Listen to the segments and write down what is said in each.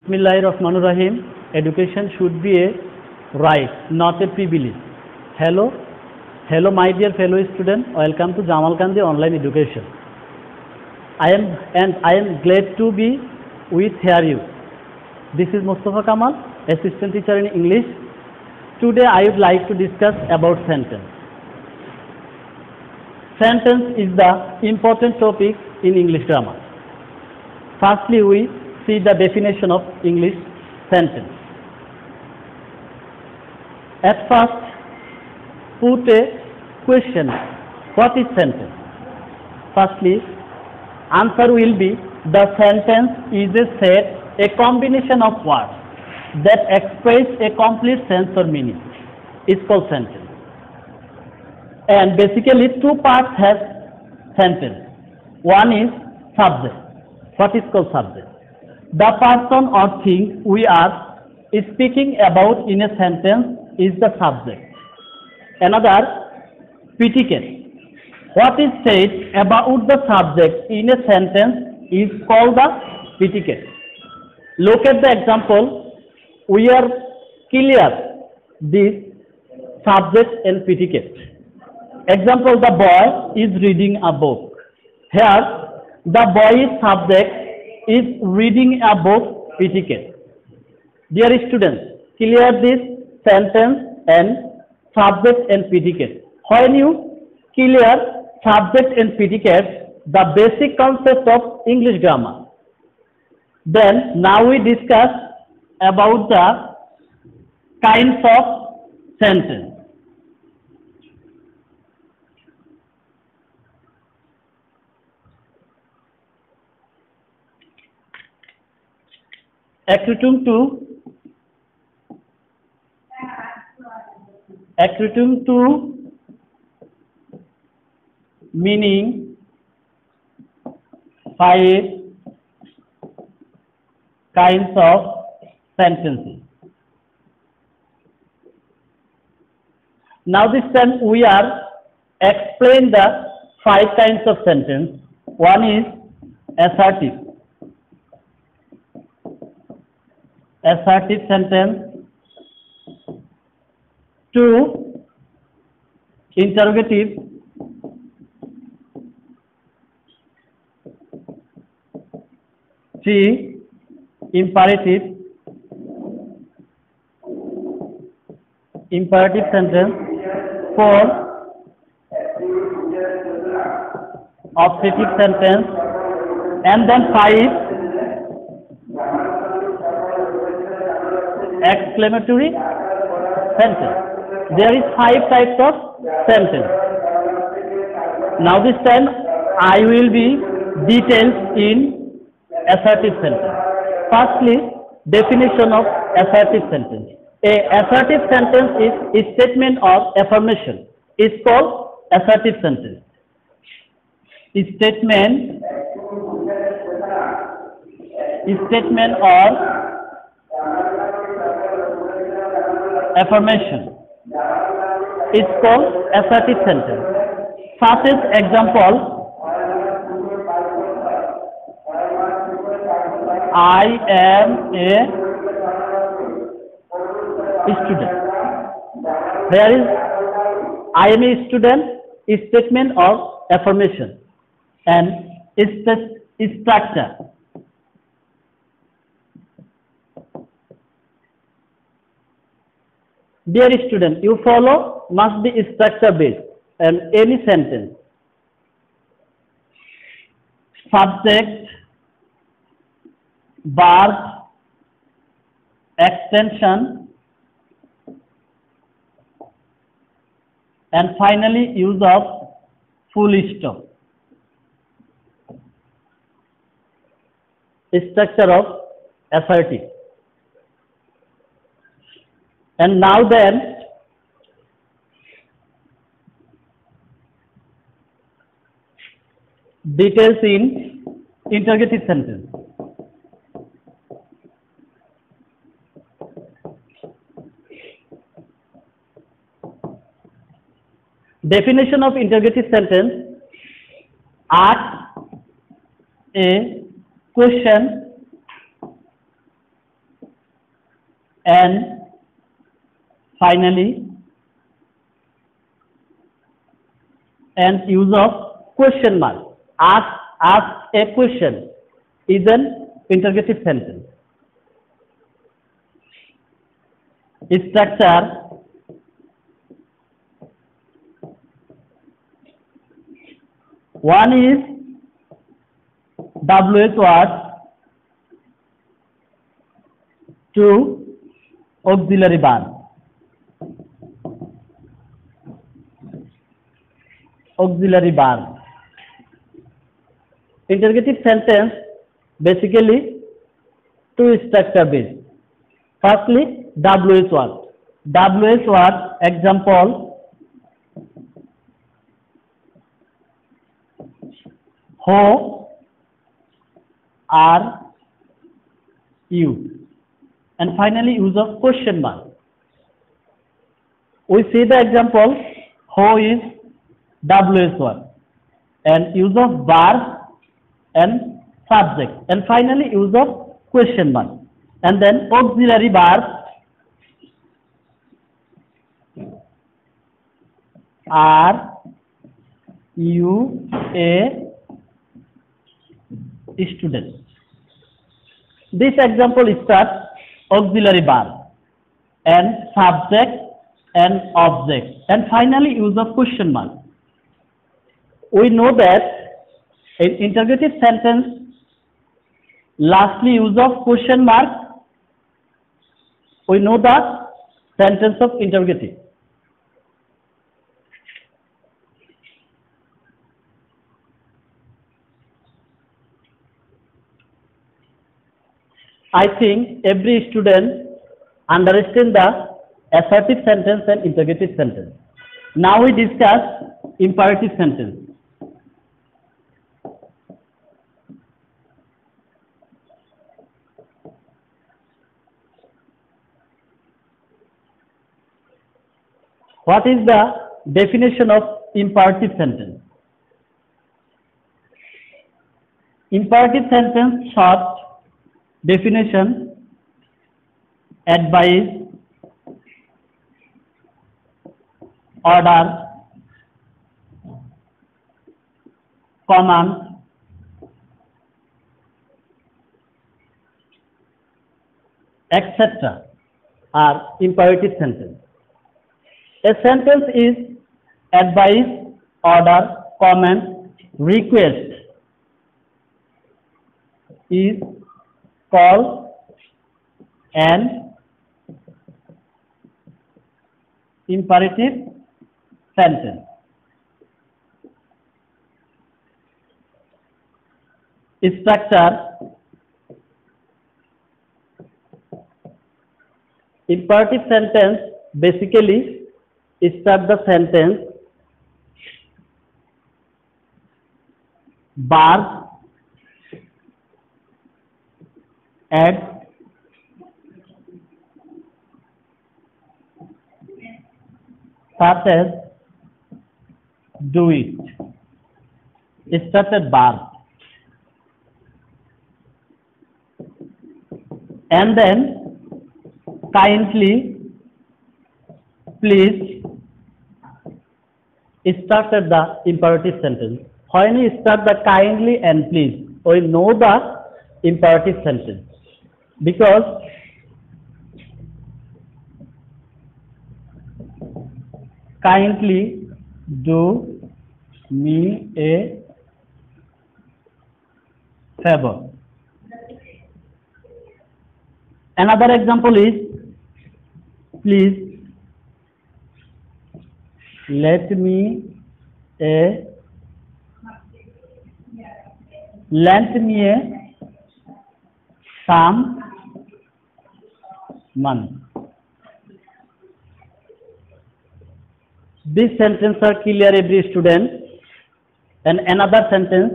Bismillahirrahmanirrahim. Education should be a right, not a privilege. Hello, hello, my dear fellow student. Welcome to Jamal Kandi Online Education. I am glad to be with you. This is Mustafa Kamal, assistant teacher in English. Today I would like to discuss about sentence. Sentence is the important topic in English grammar. Firstly, we see the definition of English sentence. At first, put a question. What is sentence? Firstly, answer will be the sentence is a set, a combination of words that express a complete sense or meaning. It's called sentence. And basically, two parts have sentence. One is subject. What is called subject? The person or thing we are speaking about in a sentence is the subject. Another, predicate. What is said about the subject in a sentence is called the predicate. Look at the example. We are clear this subject and predicate. Example, the boy is reading a book. Here, the boy's subject is reading a book, predicate. Dear students, clear this sentence and subject and predicate. When you clear subject and predicate, the basic concept of English grammar. Then now we discuss about the kinds of sentence. According to meaning, 5 kinds of sentences. Now this time we are explain the 5 kinds of sentence. One is assertive. Assertive sentence. 2, interrogative. 3, imperative. Imperative sentence. 4, operative sentence. And then 5, exclamatory sentence. There is 5 types of sentence. Now this time I will be details in assertive sentence. Firstly, definition of assertive sentence. A assertive sentence is a statement of affirmation. It's called assertive sentence. A statement or affirmation. It's called assertive sentence. Such as example, I am a student. There is I am a student is statement of affirmation and is structure. Dear student, you follow must be structure based and any sentence. Subject, verb, extension, and finally use of full stop. Structure of assertive. And now then, details in interrogative sentence. Definition of interrogative sentence: ask a question and finally and use of question mark. Ask a question is an interrogative sentence. Structure: one is WH word, two auxiliary verb. Auxiliary verb. Interrogative sentence basically two structure based. Firstly, WH word. WH word example: who are you? And finally, use of question mark. We see the example: who is WH word, and use of verb and subject, and finally use of question mark, and then auxiliary verb: are you a student? This example starts auxiliary verb and subject and object, and finally use of question mark. We know that in interrogative sentence, lastly use of question mark, we know the sentence of interrogative. I think every student understands the assertive sentence and interrogative sentence. Now we discuss imperative sentence. What is the definition of imperative sentence? Imperative sentence short definition: advice, order, command, etc. are imperative sentence. A sentence is advice, order, command, request is called an imperative sentence. Structure: imperative sentence basically start the sentence verb, add, such as do it. Started verb, and then kindly, please started the imperative sentence. When we start the kindly and please, we know the imperative sentence, because kindly do me a favor. Another example is: please let me lend me some money. This sentence are clear every student. And another sentence: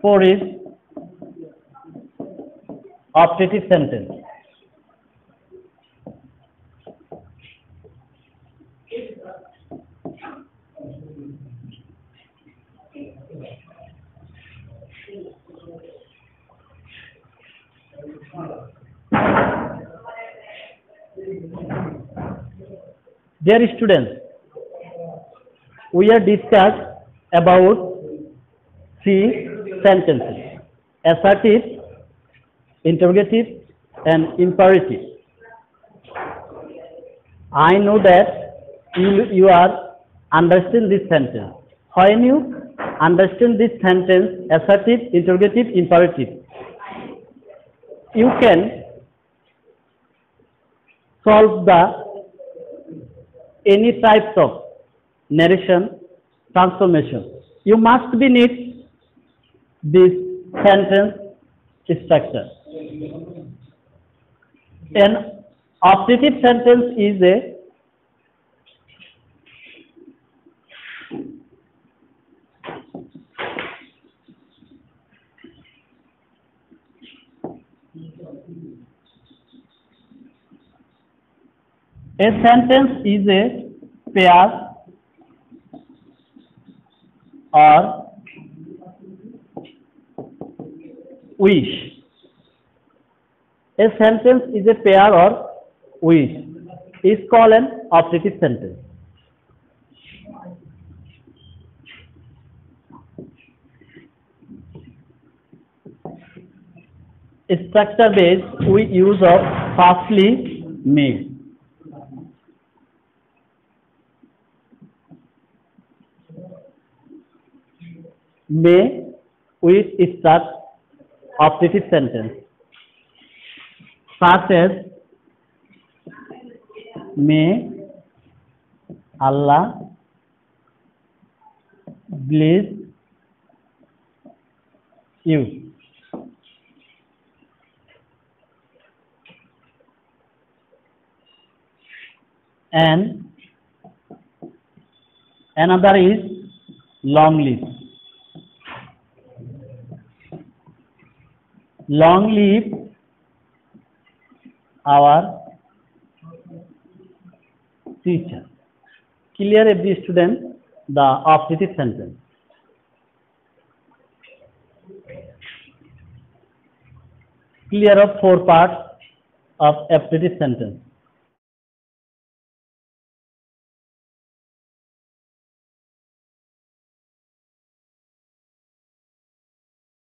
four is optative sentence. Dear students, we are discussed about three sentences: assertive, interrogative, and imperative. I know that you are understand this sentence. When you understand this sentence, assertive, interrogative, imperative, you can solve the any types of narration transformation. You must be need this sentence structure. An operative sentence is a sentence is a pair or wish. A sentence is a pair or wish is called an operative sentence. Structure based we use of firstly may. May with start operative sentence such as may Allah bless you. And another is long live. Long live our teacher. Clear every student the operative sentence. Clear of four parts of operative sentence.